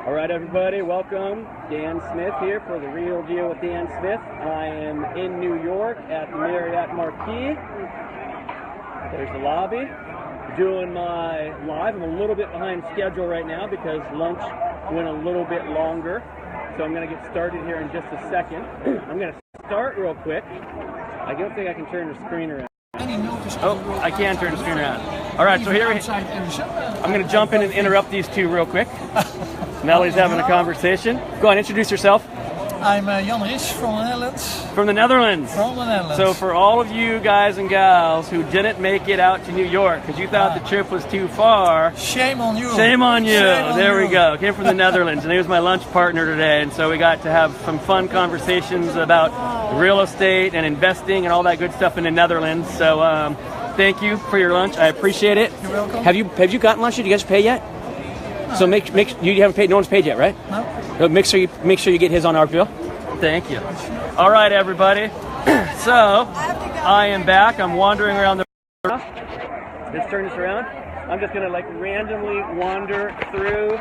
All right, everybody, welcome. Dan Smith here for The Real Deal with Dan Smith. I am in New York at the Marriott Marquis. There's the lobby. Doing my live. I'm a little bit behind schedule right now because lunch went a little bit longer. So I'm going to get started here in just a second. I'm going to start real quick. I don't think I can turn the screen around. Oh, I can turn the screen around. All right, so here I'm going to jump in and interrupt these two real quick. Nellie's having a conversation. Go on, introduce yourself. I'm Jan Ries from the Netherlands. From the Netherlands. From the Netherlands. So for all of you guys and gals who didn't make it out to New York because you thought the trip was too far. Shame on you. Shame on you. Shame on there you. we go. Came from the Netherlands, and he was my lunch partner today. And so we got to have some fun conversations about real estate and investing and all that good stuff in the Netherlands. So thank you for your lunch. I appreciate it. You're welcome. Have you gotten lunch? Did you guys pay yet? No. So make you haven't paid. No one's paid yet, right? No. Make sure you get his on our bill. Thank you. All right, everybody. So I am back. I'm wandering around the. Let's turn this around. I'm just gonna randomly wander through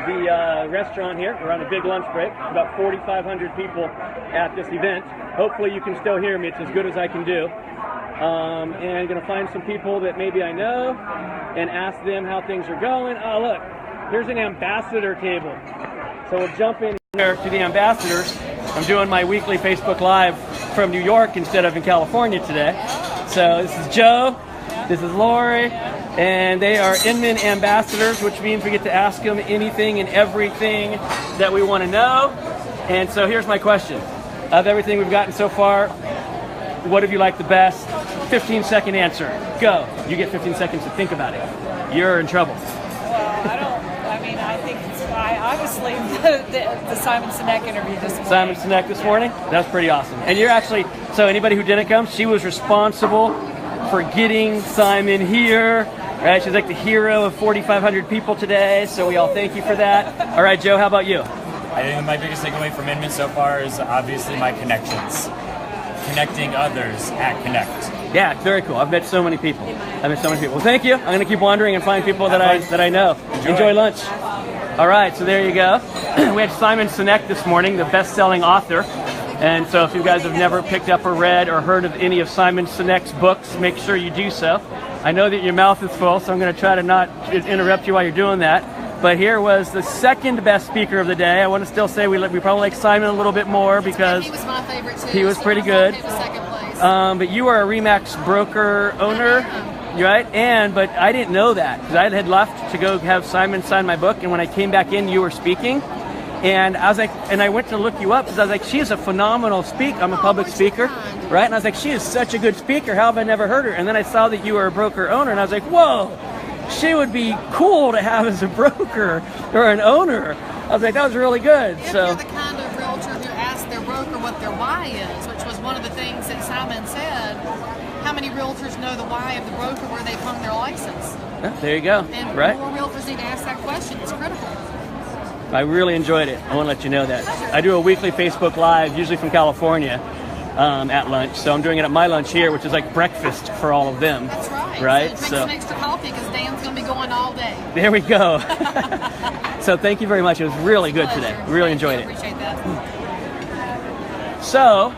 the restaurant here. We're on a big lunch break. About 4,500 people at this event. Hopefully you can still hear me. It's as good as I can do. And I'm gonna find some people that maybe I know and ask them how things are going. Oh, look, here's an ambassador table. So we'll jump in here to the ambassadors. I'm doing my weekly Facebook Live from New York instead of in California today. So this is Joe, this is Lori, and they are Inman ambassadors, which means we get to ask them anything and everything that we want to know. And so here's my question. Of everything we've gotten so far, what have you liked the best? 15-second answer. Go. You get 15 seconds to think about it. You're in trouble. I think obviously the Simon Sinek interview this morning. Simon Sinek this morning? That's pretty awesome. And you're actually, so anybody who didn't come, she was responsible for getting Simon here, right? She's like the hero of 4,500 people today, so we all thank you for that. All right, Joe, how about you? I think my biggest takeaway from Inman so far is obviously my connections. Connecting others at Connect. Yeah, it's very cool. I've met so many people. Well, thank you. I'm going to keep wandering and find people that I know. Enjoy lunch. All right, so there you go. We had Simon Sinek this morning, the best-selling author. And so if you guys have never picked up or read or heard of any of Simon Sinek's books, make sure you do so. I know that your mouth is full, so I'm going to try to not interrupt you while you're doing that. But here was the second best speaker of the day. I want to still say we probably like Simon a little bit more because he was my favorite too. He was pretty good. He was second place. But you are a RE/MAX broker owner, right? But I didn't know that because I had left to go have Simon sign my book, and when I came back in, you were speaking. And I was like, and I went to look you up because I was like, she is a phenomenal speaker. I'm a public speaker, right? And I was like, she is such a good speaker. How have I never heard her? And then I saw that you were a broker owner, and I was like, whoa, she would be cool to have as a broker or an owner. I was like, that was really good. If you're the kind of realtor who asks their broker what their why is, which was one of the things that Simon said, how many realtors know the why of the broker where they've hung their license? There you go. And right? more realtors need to ask that question. It's critical. I really enjoyed it. I want to let you know that. I do a weekly Facebook Live, usually from California, at lunch. So I'm doing it at my lunch here, which is like breakfast for all of them. That's right. Right? So drink some extra coffee because Dan's going to be going all day. There we go. So thank you very much. It was really good today. Really enjoyed it. Appreciate that. So,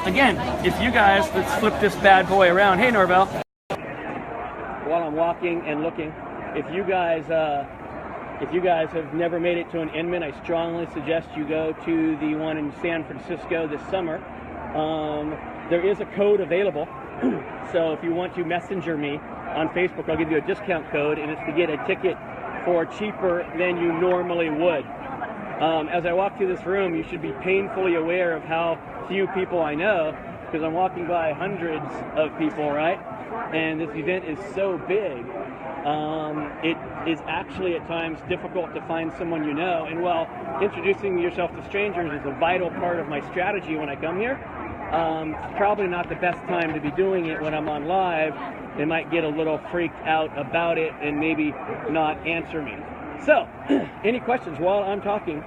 again, if you guys, let's flip this bad boy around. Hey, Norvell. While I'm walking and looking, if you guys have never made it to an Inman, I strongly suggest you go to the one in San Francisco this summer. There is a code available, so if you want to messenger me on Facebook, I'll give you a discount code, and it's to get a ticket for cheaper than you normally would. As I walk through this room, you should be painfully aware of how few people I know, because I'm walking by hundreds of people, right? And this event is so big. It is actually at times difficult to find someone you know. And while introducing yourself to strangers is a vital part of my strategy when I come here, it's probably not the best time to be doing it when I'm on live. They might get a little freaked out about it and maybe not answer me. So, any questions while I'm talking?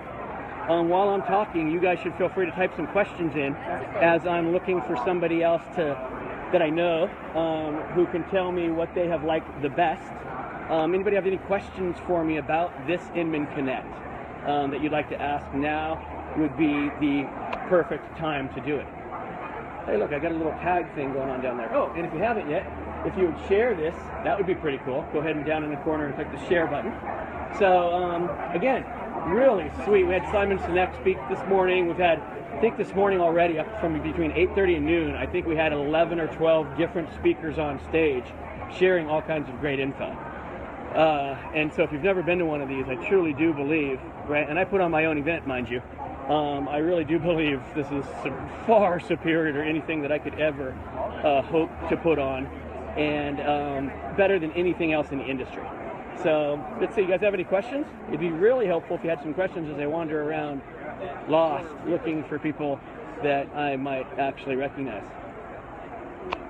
You guys should feel free to type some questions in as I'm looking for somebody else that I know who can tell me what they have liked the best Anybody have any questions for me about this Inman Connect that you'd like to ask? Now would be the perfect time to do it. Hey, look, I got a little tag thing going on down there. Oh, and if you haven't yet, if you would share this, that would be pretty cool. Go ahead and down in the corner and click the share button. So, again, really sweet. We had Simon Sinek speak this morning. We've had, I think this morning already, up from between 8:30 and noon, I think we had 11 or 12 different speakers on stage sharing all kinds of great info. And so if you've never been to one of these, I truly do believe, right, and I put on my own event, mind you, I really do believe this is far superior to anything that I could ever hope to put on, and better than anything else in the industry. So let's see, you guys have any questions? It'd be really helpful if you had some questions as I wander around lost looking for people that I might actually recognize.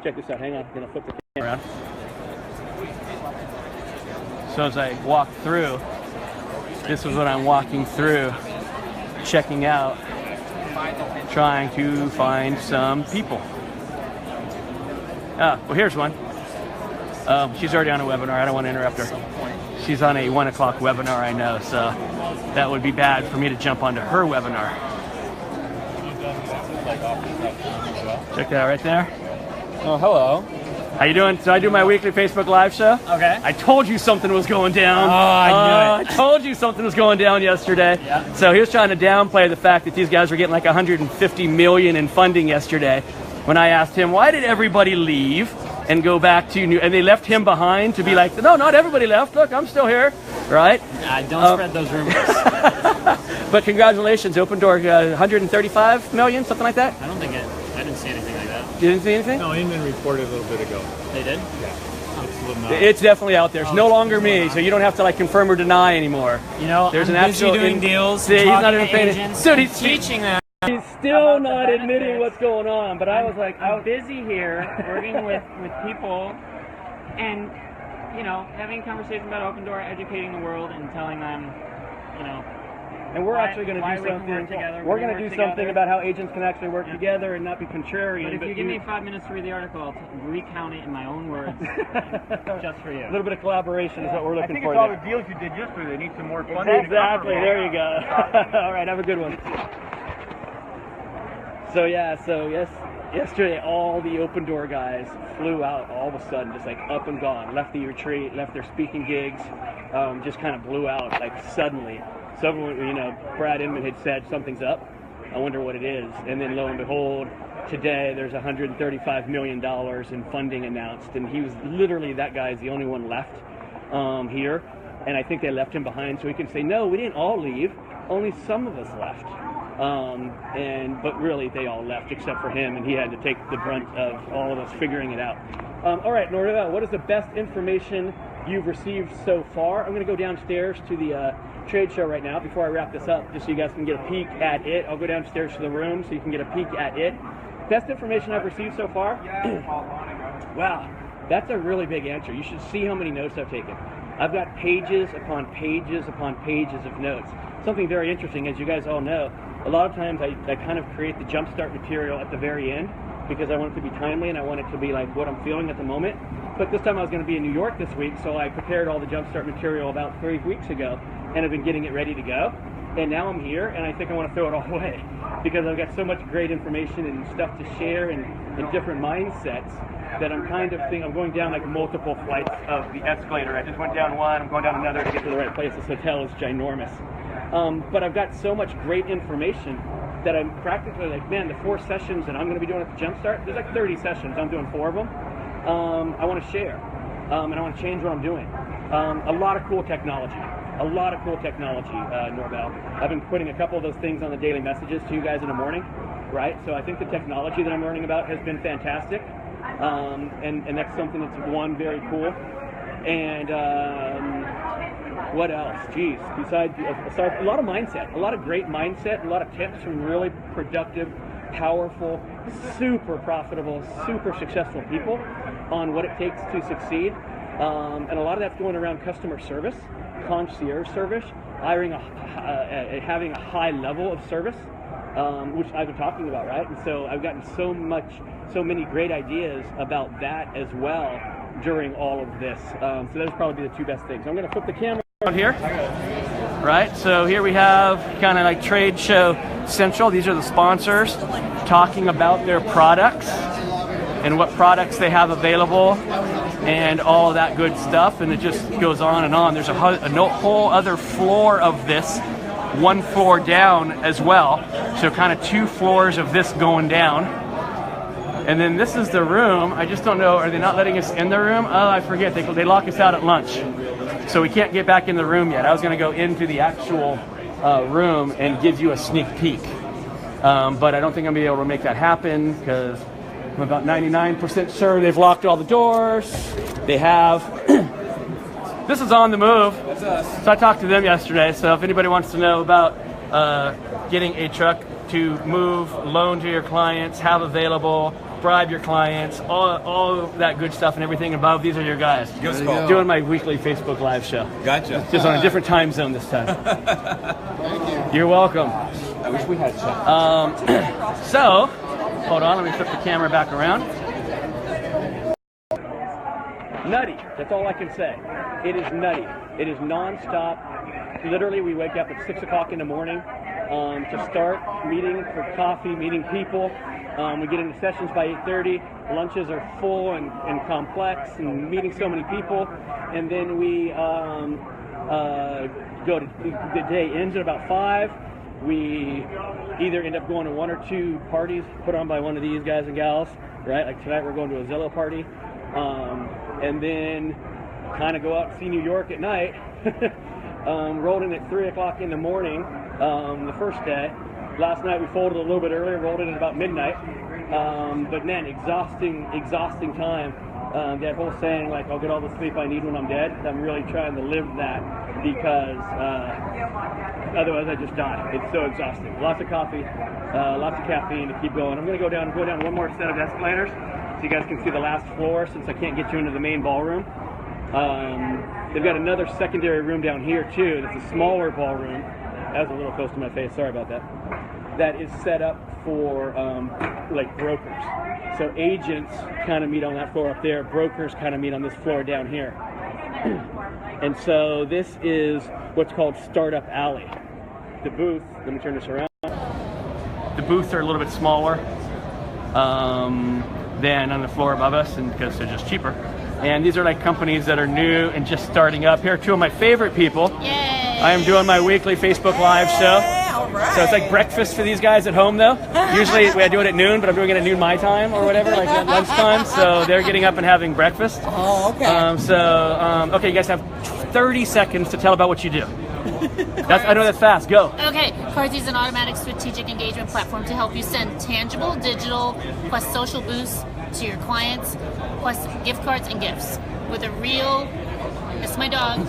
Check this out, hang on, I'm gonna flip the camera around. So as I walk through, this is what I'm walking through, checking out, trying to find some people. Well, here's one. She's already on a webinar. I don't want to interrupt her. She's on a 1 o'clock webinar, I know, so that would be bad for me to jump onto her webinar. Check that out right there. Oh, hello. How you doing? So I do my weekly Facebook Live show. Okay. I told you something was going down. Oh, I knew it. I told you something was going down yesterday. Yeah. So he was trying to downplay the fact that these guys were getting like 150 million in funding yesterday. When I asked him, why did everybody leave and go back to New? And they left him behind to be like, no, not everybody left. Look, I'm still here, right? Don't spread those rumors. But congratulations, Open Door, 135 million, something like that. I don't think I didn't see anything like that. You didn't see anything? No, Inman reported a little bit ago. They did? Yeah. It's a little It's definitely out there. It's no longer me, so you don't have to like confirm or deny anymore. You know, There's I'm an busy actual doing deals, See, he's not even talking to paying agents, Dude, and teaching them. He's still not admitting what's going on, but I was like, I'm busy here working with people and, you know, having conversations about Open Door, educating the world and telling them, you know, and we're why- actually going to why do we can something. work together, We're we can going to do work something together. about how agents can actually work together and not be contrarian. but if you give me 5 minutes to read the article, I'll recount it in my own words just for you. A little bit of collaboration is what we're I looking think for. it's all there. the deals you did yesterday. They need some more funding. Exactly. There you go. All right. Have a good one. So yeah. So yesterday all the Open Door guys flew out all of a sudden, just like up and gone. Left the retreat, left their speaking gigs, just kind of blew out like suddenly. So everyone, you know, Brad Inman had said something's up. I wonder what it is. And then lo and behold, today there's $135 million in funding announced, and he was literally, that guy's the only one left here. And I think they left him behind so he can say, no, we didn't all leave. Only some of us left. But really they all left except for him, and he had to take the brunt of all of us figuring it out. All right, Norvell, what is the best information you've received so far? I'm going to go downstairs to the trade show right now before I wrap this up, just so you guys can get a peek at it. I'll go downstairs to the room so you can get a peek at it. Best information I've received so far? Wow, that's a really big answer. You should see how many notes I've taken. I've got pages upon pages upon pages of notes. Something very interesting, as you guys all know, a lot of times I kind of create the jumpstart material at the very end because I want it to be timely and I want it to be like what I'm feeling at the moment. But this time I was going to be in New York this week, so I prepared all the jumpstart material about 3 weeks ago and I've been getting it ready to go. And now I'm here and I think I want to throw it all away because I've got so much great information and stuff to share and different mindsets that I'm kind of thinking, I'm going down like multiple flights of the escalator. I just went down one, I'm going down another to get to the right place. This hotel is ginormous. But I've got so much great information that I'm practically like, man, the 4 sessions that I'm going to be doing at the Jumpstart, there's like 30 sessions. I'm doing 4 of them. I want to share, and I want to change what I'm doing. A lot of cool technology. Norvell. I've been putting a couple of those things on the daily messages to you guys in the morning, right? So I think the technology that I'm learning about has been fantastic, and that's something that's very cool. And what else? Geez, besides a lot of mindset, a lot of great mindset, a lot of tips from really productive, powerful, super profitable, super successful people on what it takes to succeed. And a lot of that's going around customer service, concierge service, having a high level of service, which I've been talking about, right? And so I've gotten so many great ideas about that as well during all of this. So those would probably be the two best things. I'm going to flip the camera around here. Right, so here we have kind of like Trade Show Central. These are the sponsors talking about their products and what products they have available and all of that good stuff, and it just goes on and on. There's a whole other floor of this, one floor down as well, so kind of 2 floors of this going down. And then this is the room. I just don't know, are they not letting us in the room? Oh, I forget, they lock us out at lunch. So we can't get back in the room yet. I was gonna go into the actual room and give you a sneak peek. But I don't think I'm gonna be able to make that happen because I'm about 99% sure they've locked all the doors. They have. This is On the Move. That's us. So I talked to them yesterday. So if anybody wants to know about getting a truck to move, loan to your clients, have available, bribe your clients, all that good stuff and everything above, these are your guys. Give us a call. Doing my weekly Facebook Live show. Gotcha. Just on a different time zone this time. Thank you. You're welcome. I wish we had some. So, hold on, let me flip the camera back around. Nutty, that's all I can say. It is nutty. It is non-stop. Literally, we wake up at 6 o'clock in the morning to start meeting for coffee, meeting people. We get into sessions by 8:30. Lunches are full and complex and meeting so many people. And then we go to, the day ends at about 5. We either end up going to 1 or 2 parties put on by one of these guys and gals, right? Like tonight we're going to a Zillow party. And then kind of go out and see New York at night. Rolled in at 3 o'clock in the morning the first day. Last night we folded a little bit earlier, rolled in at about midnight. But man, exhausting time. That whole saying, like, I'll get all the sleep I need when I'm dead. I'm really trying to live that because otherwise I just die. It's so exhausting. Lots of coffee, lots of caffeine to keep going. I'm going to go down one more set of escalators so you guys can see the last floor since I can't get you into the main ballroom. They've got another secondary room down here too. That's a smaller ballroom. That was a little close to my face. Sorry about that. That is set up for like brokers. So agents kind of meet on that floor up there. Brokers kind of meet on this floor down here. And so this is what's called Startup Alley. The booth, let me turn this around. The booths are a little bit smaller than on the floor above us, and because they're just cheaper. And these are like companies that are new and just starting up. Here are 2 of my favorite people. Yay. I am doing my weekly Facebook Live show. All right. So it's like breakfast for these guys at home, though. Usually I do it at noon, but I'm doing it at noon my time or whatever, like at lunchtime. So they're getting up and having breakfast. Oh, okay. Okay, you guys have 30 seconds to tell about what you do. I know that's fast. Go. Okay, Cardsy is an automatic strategic engagement platform to help you send tangible, digital, plus social boosts to your clients, plus gift cards and gifts with a real, it's my dog,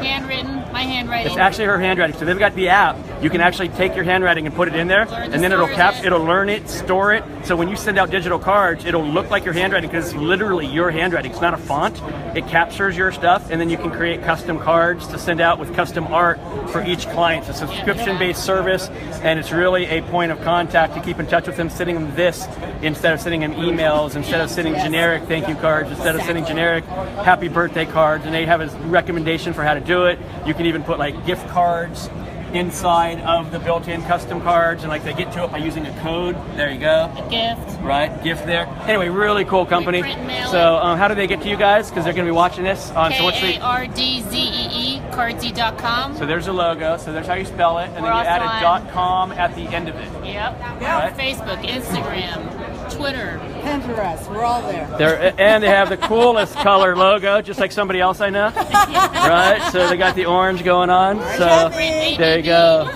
handwritten, my handwriting. It's actually her handwriting. So they've got the app. You can actually take your handwriting and put it in there, and then it'll learn it, store it. So when you send out digital cards, it'll look like your handwriting because it's literally your handwriting. It's not a font. It captures your stuff, and then you can create custom cards to send out with custom art for each client. It's a subscription-based service, and it's really a point of contact to keep in touch with them, sending them this instead of sending them emails, instead of sending generic thank you cards, instead of sending generic happy birthday cards. And they have a recommendation for how to do it. You can even put like gift cards inside of the built-in custom cards, and like they get to it by using a code. There you go. A gift. Right, gift there. Anyway, really cool company. So how do they get to you guys? Because they're going to be watching this on. KARDZEE, cardsy.com. So there's a logo. So there's how you spell it, and then you add a .com at the end of it. Yep. Right? Facebook, Instagram, Twitter, Pinterest. We're all there. And they have the coolest color logo, just like somebody else I know. Right. So they got the orange going on. So there you go.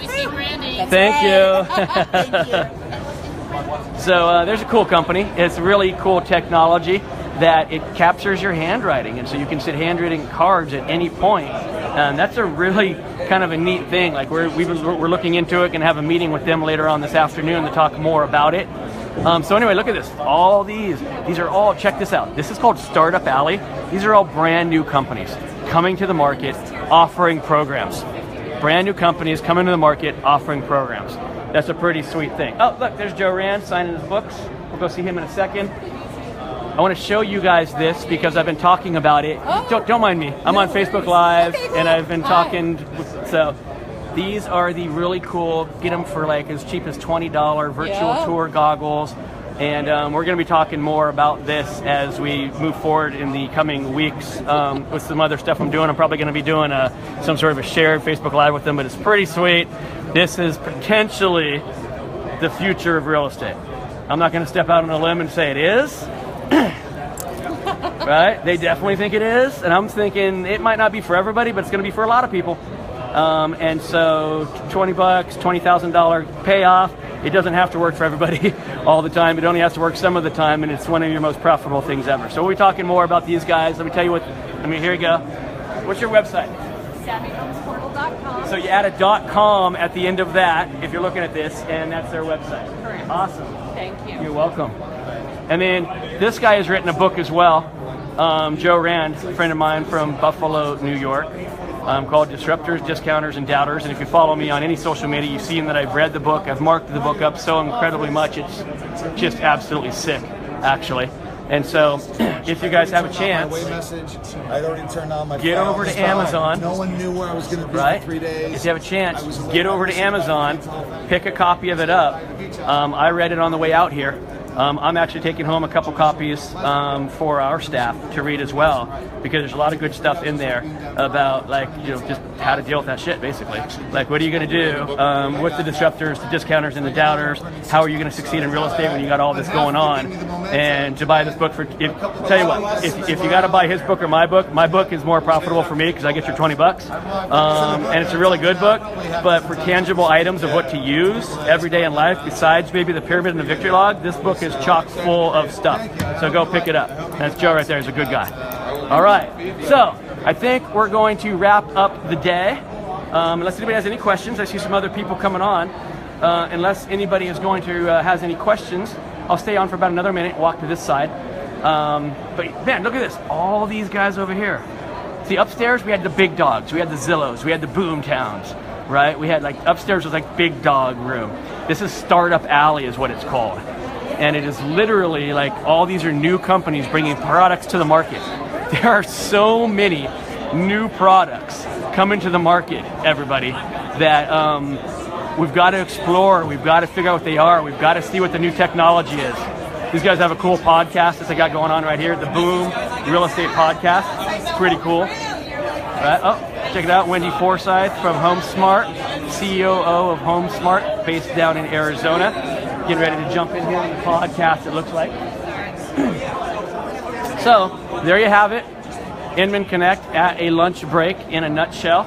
Thank you. So there's a cool company. It's really cool technology that it captures your handwriting, and so you can send handwritten cards at any point. And that's a really kind of a neat thing. Like we're looking into it, and have a meeting with them later on this afternoon to talk more about it. So anyway, look at this. All these are all, check this out. This is called Startup Alley. These are all brand new companies coming to the market, offering programs. Brand new companies coming to the market, offering programs. That's a pretty sweet thing. Oh, look, there's Joe Rand signing his books. We'll go see him in a second. I want to show you guys this because I've been talking about it. Don't mind me. I'm on Facebook Live, and I've been talking. So these are the really cool, get them for like as cheap as $20 virtual tour goggles. And we're going to be talking more about this as we move forward in the coming weeks with some other stuff I'm doing. I'm probably going to be doing some sort of a shared Facebook Live with them, but it's pretty sweet. This is potentially the future of real estate. I'm not going to step out on a limb and say it is. Right? They definitely think it is, and I'm thinking it might not be for everybody, but it's going to be for a lot of people. And so $20, $20,000 payoff. It doesn't have to work for everybody all the time. It only has to work some of the time, and it's one of your most profitable things ever. So we'll be talking more about these guys. Let me tell you what. Here you go. What's your website? SavvyHomesPortal.com. So you add a .com at the end of that if you're looking at this, and that's their website. Correct. Awesome. Thank you. You're welcome. And then this guy has written a book as well. Joe Rand, a friend of mine from Buffalo, New York, called Disruptors, Discounters, and Doubters. And if you follow me on any social media, you've seen that I've read the book. I've marked the book up so incredibly much. It's just absolutely sick, actually. And so, if you guys have a chance, I'd already turned on my get over to Amazon. No one knew where I was going to be for 3 days. If you have a chance, get over to Amazon, pick a copy of it up. I read it on the way out here. I'm actually taking home a couple copies for our staff to read as well, because there's a lot of good stuff in there about, like, just how to deal with that shit, basically. Like, what are you going to do with the disruptors, the discounters, and the doubters? How are you going to succeed in real estate when you got all this going on? And to buy this book tell you what, if you got to buy his book or my book is more profitable for me because I get your $20. And it's a really good book, but for tangible items of what to use every day in life, besides maybe the pyramid and the victory log, this book is chock full of stuff. So go pick it up. That's Joe right there. He's a good guy. All right. So I think we're going to wrap up the day. Unless anybody has any questions, I see some other people coming on. Unless anybody is going to has any questions, I'll stay on for about another minute and walk to this side. But man, look at this. All these guys over here. See, upstairs we had the big dogs. We had the Zillows. We had the Boom Towns. Right? We had upstairs was like big dog room. This is Startup Alley is what it's called. And it is literally like all these are new companies bringing products to the market. There are so many new products coming to the market, everybody, that we've got to explore. We've got to figure out what they are. We've got to see what the new technology is. These guys have a cool podcast that they got going on right here, the Boom Real Estate Podcast. It's pretty cool. Right? Oh, check it out. Wendy Forsyth from HomeSmart, COO of HomeSmart, based down in Arizona. Getting ready to jump in here on the podcast, it looks like. So, there you have it. Inman Connect at a lunch break in a nutshell.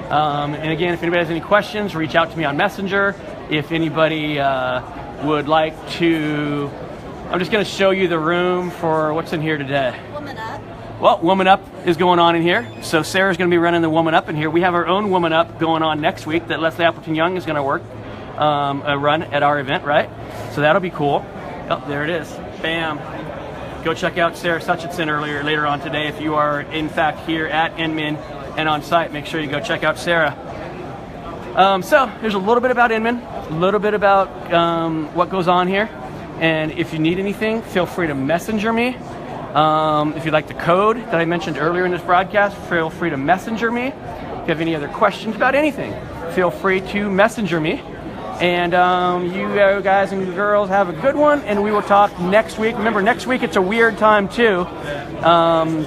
And again, if anybody has any questions, reach out to me on Messenger. If anybody would like to... I'm just going to show you the room for what's in here today. Woman Up. Well, Woman Up is going on in here. So Sarah's going to be running the Woman Up in here. We have our own Woman Up going on next week that Leslie Appleton Young is going to work. A run at our event, right? So that'll be cool. Oh, there it is. Bam. Go check out Sarah Suchinson later on today. If you are, in fact, here at Inman and on site, make sure you go check out Sarah. So there's a little bit about Inman, a little bit about what goes on here. And if you need anything, feel free to messenger me. If you'd like the code that I mentioned earlier in this broadcast, feel free to messenger me. If you have any other questions about anything, feel free to messenger me. And you guys and girls have a good one, and we will talk next week. Remember, next week it's a weird time too,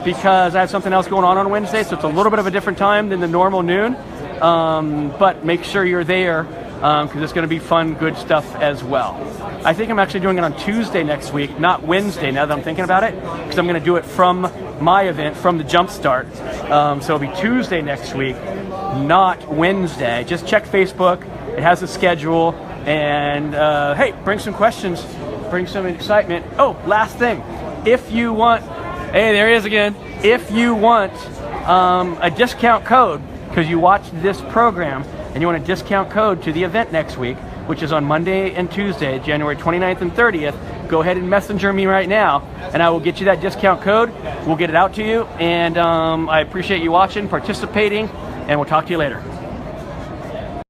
because I have something else going on Wednesday, so it's a little bit of a different time than the normal noon. But make sure you're there, because it's going to be fun, good stuff as well. I think I'm actually doing it on Tuesday next week, not Wednesday, now that I'm thinking about it, because I'm going to do it from my event, from the Jumpstart. So it'll be Tuesday next week, not Wednesday. Just check Facebook. It has a schedule, and hey, bring some questions, bring some excitement. Oh, last thing, if you want, hey, there he is again. If you want a discount code, because you watched this program, and you want a discount code to the event next week, which is on Monday and Tuesday, January 29th and 30th, go ahead and messenger me right now, and I will get you that discount code. We'll get it out to you, and I appreciate you watching, participating, and we'll talk to you later.